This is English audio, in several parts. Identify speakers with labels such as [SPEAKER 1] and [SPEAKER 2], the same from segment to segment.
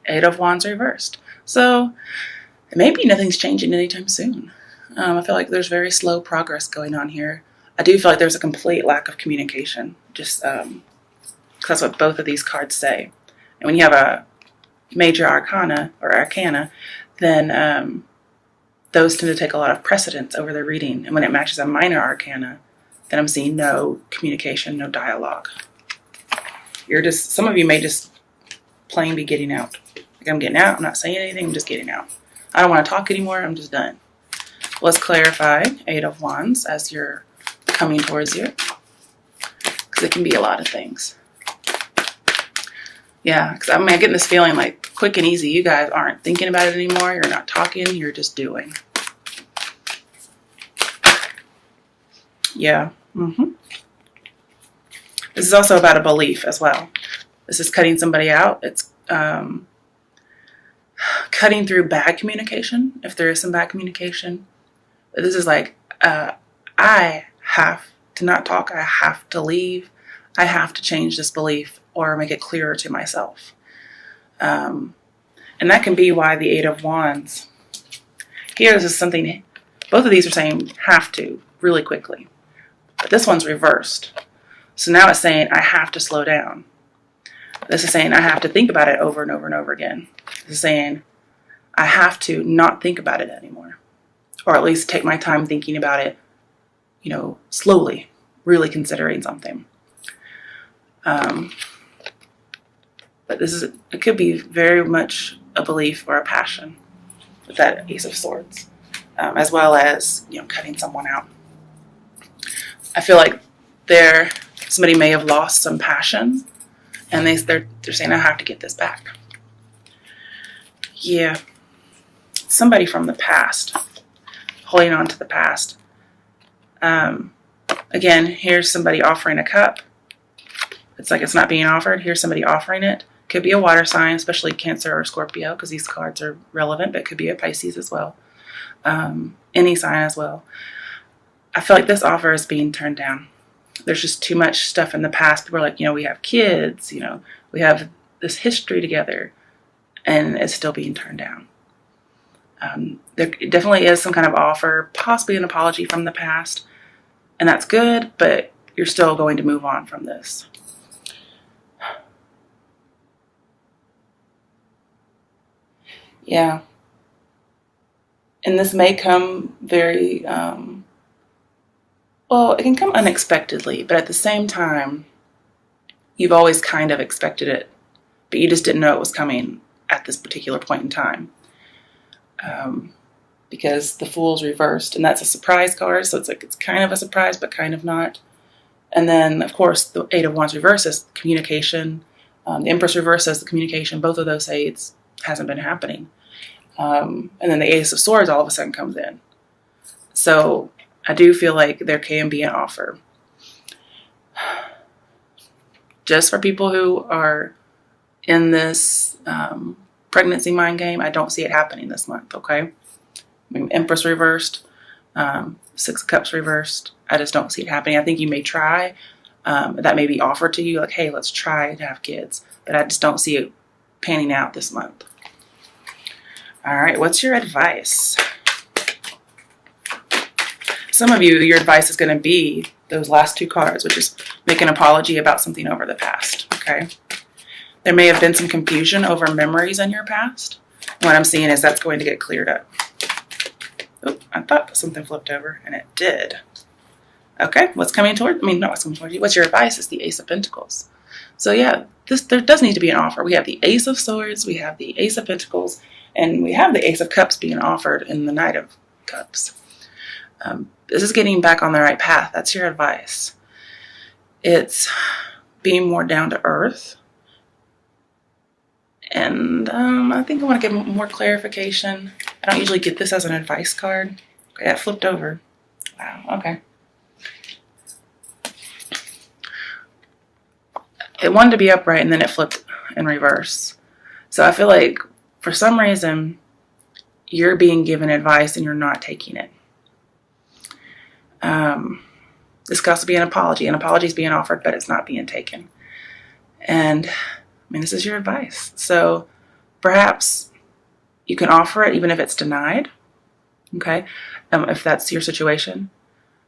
[SPEAKER 1] Eight of Wands reversed. So maybe nothing's changing anytime soon. I feel like there's very slow progress going on here. I do feel like there's a complete lack of communication. Just that's what both of these cards say. And when you have a major arcana or arcana, then those tend to take a lot of precedence over the reading. And when it matches a minor arcana, then I'm seeing no communication, no dialogue. Some of you may just plain be getting out. Like, I'm getting out, I'm not saying anything, I'm just getting out. I don't want to talk anymore, I'm just done. Let's clarify Eight of Wands as you're coming towards you, because it can be a lot of things. Yeah, because I'm getting this feeling like quick and easy. You guys aren't thinking about it anymore. You're not talking, you're just doing. Yeah. This is also about a belief as well. This is cutting somebody out. It's cutting through bad communication, if there is some bad communication. This is like, I have to not talk. I have to leave. I have to change this belief or make it clearer to myself. And that can be why the Eight of Wands. Here, this is something, both of these are saying have to really quickly. But this one's reversed. So now it's saying I have to slow down. This is saying I have to think about it over and over and over again. This is saying I have to not think about it anymore. Or at least take my time thinking about it, slowly, really considering something. But it could be very much a belief or a passion with that Ace of Swords, as well as, cutting someone out. I feel like somebody may have lost some passion, and they're saying, I have to get this back. Yeah. Somebody from the past, holding on to the past. Again, here's somebody offering a cup. It's like it's not being offered. Here's somebody offering it. Could be a water sign, especially Cancer or Scorpio, because these cards are relevant, but it could be a Pisces as well. Any sign as well. I feel like this offer is being turned down. There's just too much stuff in the past. People are like, we have kids, we have this history together, and it's still being turned down. There definitely is some kind of offer, possibly an apology from the past, and that's good, but you're still going to move on from this. Yeah. And this may come very, it can come unexpectedly, but at the same time, you've always kind of expected it, but you just didn't know it was coming at this particular point in time. Because the Fool's reversed, and that's a surprise card, so it's kind of a surprise, but kind of not. And then, of course, the Eight of Wands reverse is communication. The Empress reverse is the communication. Both of those say it hasn't been happening. And then the Ace of Swords all of a sudden comes in. So I do feel like there can be an offer. Just for people who are in this pregnancy mind game, I don't see it happening this month, okay? Empress reversed, Six of Cups reversed. I just don't see it happening. I think you may try. That may be offered to you, like, hey, let's try to have kids. But I just don't see it panning out this month. All right, what's your advice? Some of you, your advice is going to be those last two cards, which is make an apology about something over the past, okay? There may have been some confusion over memories in your past. What I'm seeing is that's going to get cleared up. Oh, I thought something flipped over, and it did. Okay, what's coming toward? Not what's coming toward you. What's your advice? Is the Ace of Pentacles. So yeah, there does need to be an offer. We have the Ace of Swords, we have the Ace of Pentacles, and we have the Ace of Cups being offered in the Knight of Cups. This is getting back on the right path. That's your advice. It's being more down to earth. And I think I want to give more clarification. I don't usually get this as an advice card. Okay, that flipped over. Wow, okay. It wanted to be upright and then it flipped in reverse. So I feel like for some reason you're being given advice and you're not taking it. This could also be an apology. An apology is being offered, but it's not being taken. And this is your advice. So perhaps you can offer it even if it's denied. Okay, if that's your situation.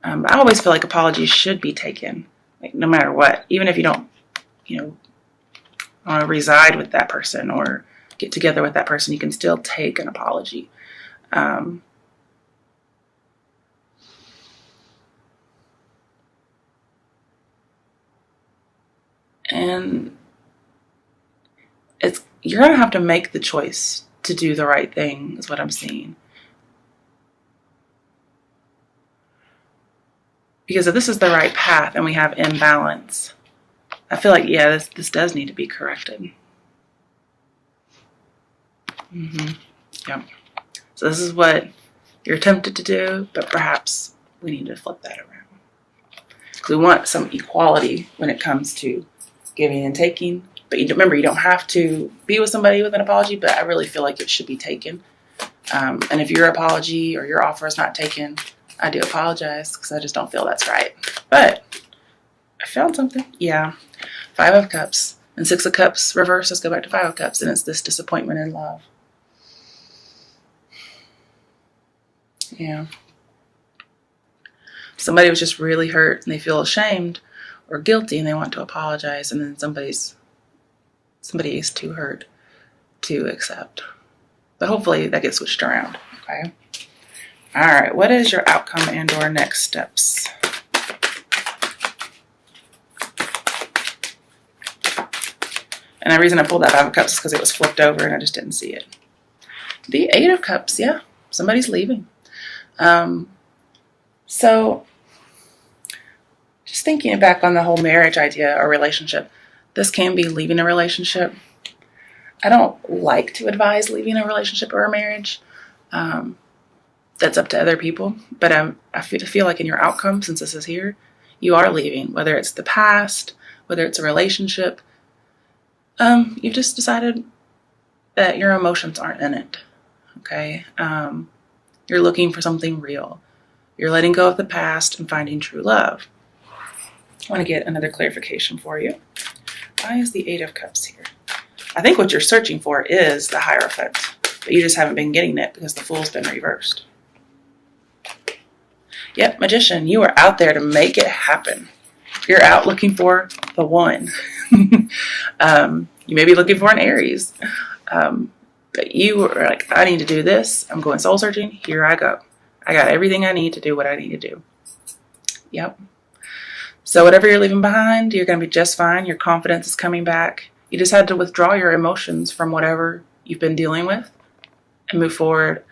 [SPEAKER 1] I always feel like apologies should be taken, like no matter what, even if you don't, want to reside with that person or get together with that person, you can still take an apology. And you're going to have to make the choice to do the right thing, is what I'm seeing. Because if this is the right path and we have imbalance, I feel like, yeah, this does need to be corrected. Yep. So this is what you're tempted to do, but perhaps we need to flip that around. Because we want some equality when it comes to giving and taking. But remember, you don't have to be with somebody with an apology, but I really feel like it should be taken. And if your apology or your offer is not taken, I do apologize because I just don't feel that's right. But I found something. Yeah. 5 of Cups and 6 of Cups reverse. Let's go back to 5 of Cups. And it's this disappointment in love. Yeah. Somebody was just really hurt and they feel ashamed or guilty and they want to apologize. And then somebody is too hurt to accept. But hopefully that gets switched around. Okay. All right. What is your outcome and or next steps? And the reason I pulled that 5 of Cups is because it was flipped over and I just didn't see it. The 8 of Cups. Yeah. Somebody's leaving. So just thinking back on the whole marriage idea or relationship, this can be leaving a relationship. I don't like to advise leaving a relationship or a marriage. That's up to other people. But I feel like in your outcome, since this is here, you are leaving, whether it's the past, whether it's a relationship. You've just decided that your emotions aren't in it. Okay. You're looking for something real. You're letting go of the past and finding true love. I want to get another clarification for you. Why is the 8 of Cups here? I think what you're searching for is the Hierophant, but you just haven't been getting it because the Fool's been reversed. Yep, Magician, you are out there to make it happen. You're out looking for the one. You may be looking for an Aries. But you are like, I need to do this. I'm going soul searching. Here I go. I got everything I need to do what I need to do. Yep. So whatever you're leaving behind, you're going to be just fine. Your confidence is coming back. You just had to withdraw your emotions from whatever you've been dealing with and move forward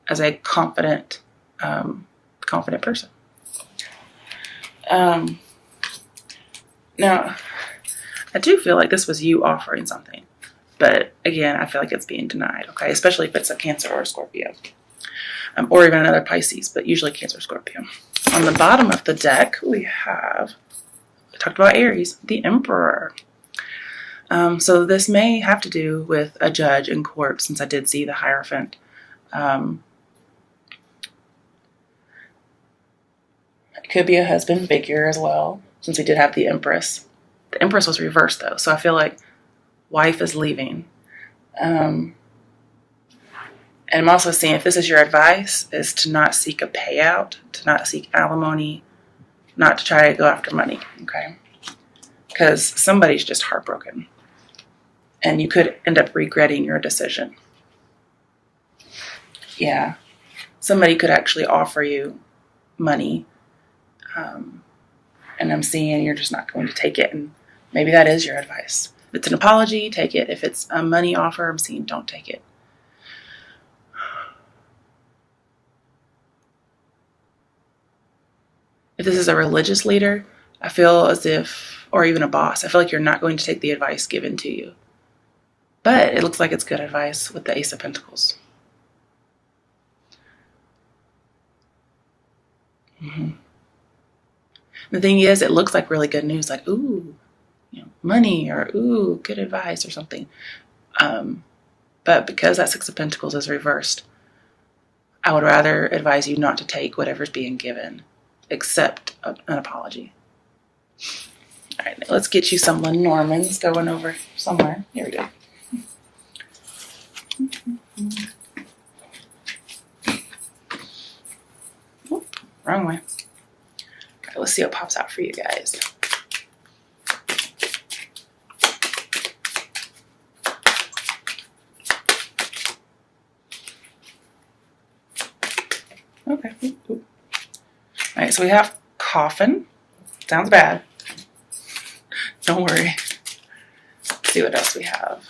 [SPEAKER 1] as a confident person. Now, I do feel like this was you offering something. But again, I feel like it's being denied, okay? Especially if it's a Cancer or a Scorpio. Or even another Pisces, but usually Cancer or Scorpio. On the bottom of the deck, we talked about Aries, the Emperor. So this may have to do with a judge in court, since I did see the Hierophant. It could be a husband figure as well, since we did have the Empress. The Empress was reversed, though, so I feel like wife is leaving. And I'm also seeing, if this is your advice, is to not seek a payout, to not seek alimony, not to try to go after money, okay? Because somebody's just heartbroken. And you could end up regretting your decision. Yeah. Somebody could actually offer you money. And I'm seeing you're just not going to take it. And maybe that is your advice. If it's an apology, take it. If it's a money offer, I'm seeing don't take it. If this is a religious leader, I feel as if, or even a boss, I feel like you're not going to take the advice given to you. But it looks like it's good advice with the Ace of Pentacles. The thing is, it looks like really good news, like, ooh, money, or ooh, good advice or something. But because that 6 of Pentacles is reversed, I would rather advise you not to take whatever's being given, except an apology. All right, let's get you some Lenormands going over somewhere. Here we go. Wrong way. Okay, let's see what pops out for you guys. Okay. All right, so we have coffin. Sounds bad. Don't worry. Let's see what else we have.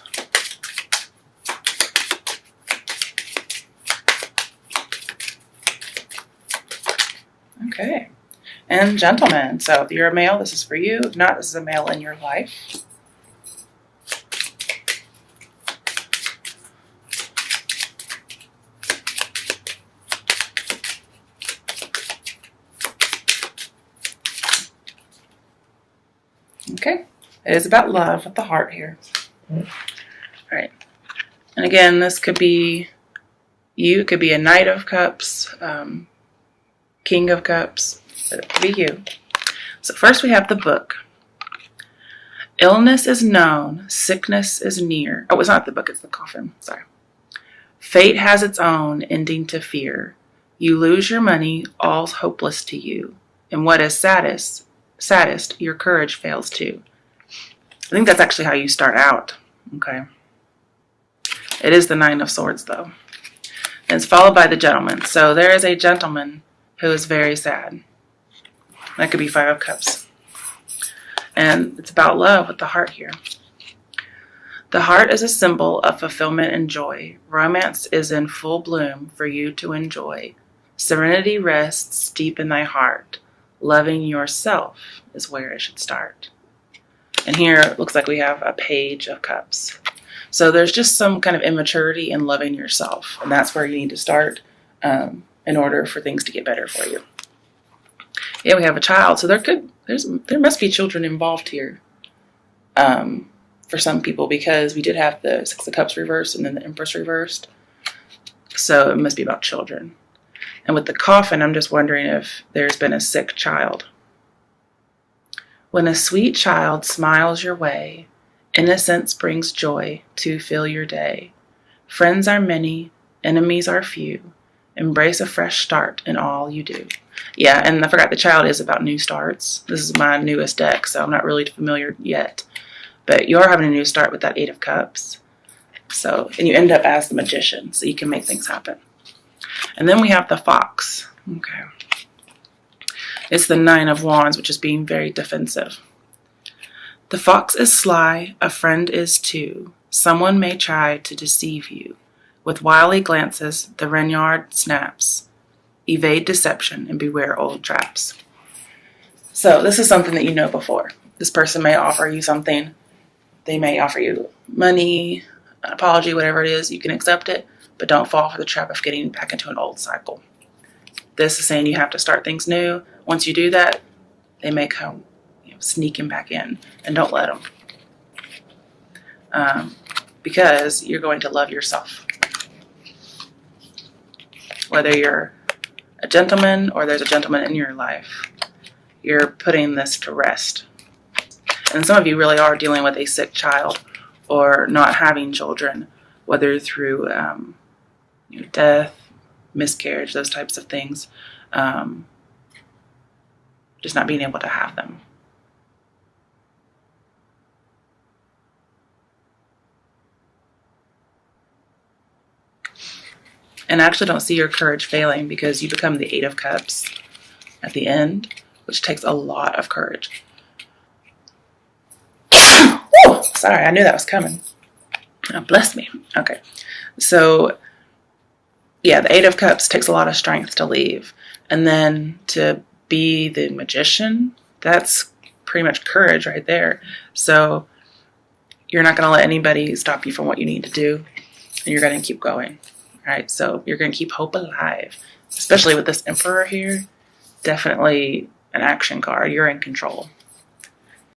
[SPEAKER 1] Okay. And gentlemen. So if you're a male, this is for you. If not, this is a male in your life. Okay. It is about love with the heart here. All right. And again, this could be you. It could be a Knight of Cups, King of Cups. But it could be you. So first we have the book. Illness is known. Sickness is near. Oh, it's not the book. It's the coffin. Sorry. Fate has its own ending to fear. You lose your money. All's hopeless to you. And what is saddest, your courage fails too. I think that's actually how you start out. Okay. It is the Nine of Swords, though. And it's followed by the gentleman. So there is a gentleman who is very sad. That could be Five of Cups. And it's about love with the heart here. The heart is a symbol of fulfillment and joy. Romance is in full bloom for you to enjoy. Serenity rests deep in thy heart. Loving yourself is where it should start. And here it looks like we have a Page of Cups. So there's just some kind of immaturity in loving yourself. And that's where you need to start in order for things to get better for you. Yeah, we have a child. So there must be children involved here for some people, because we did have the Six of Cups reversed and then the Empress reversed. So it must be about children. And with the coffin, I'm just wondering if there's been a sick child. When a sweet child smiles your way, innocence brings joy to fill your day. Friends are many, enemies are few. Embrace a fresh start in all you do. Yeah, and I forgot the child is about new starts. This is my newest deck, so I'm not really familiar yet. But you're having a new start with that Eight of Cups. So, and you end up as the Magician, so you can make things happen. And then we have the Fox. Okay. It's the Nine of Wands, which is being very defensive. The fox is sly, a friend is too. Someone may try to deceive you. With wily glances, the Reynard snaps. Evade deception and beware old traps. So this is something that you know before. This person may offer you something. They may offer you money, an apology, whatever it is. You can accept it, but don't fall for the trap of getting back into an old cycle. This is saying you have to start things new. Once you do that, they may come sneaking back in, and don't let them. Because you're going to love yourself. Whether you're a gentleman or there's a gentleman in your life, you're putting this to rest. And some of you really are dealing with a sick child or not having children, whether through death, miscarriage, those types of things. Just not being able to have them. And I actually don't see your courage failing, because you become the Eight of Cups at the end, which takes a lot of courage. Woo! Sorry, I knew that was coming. Oh, bless me. Okay. So, yeah, the Eight of Cups takes a lot of strength to leave. And then to be the Magician, that's pretty much courage right there. So you're not going to let anybody stop you from what you need to do. And you're going to keep going. Right, so you're going to keep hope alive, especially with this Emperor here. Definitely an action card. You're in control.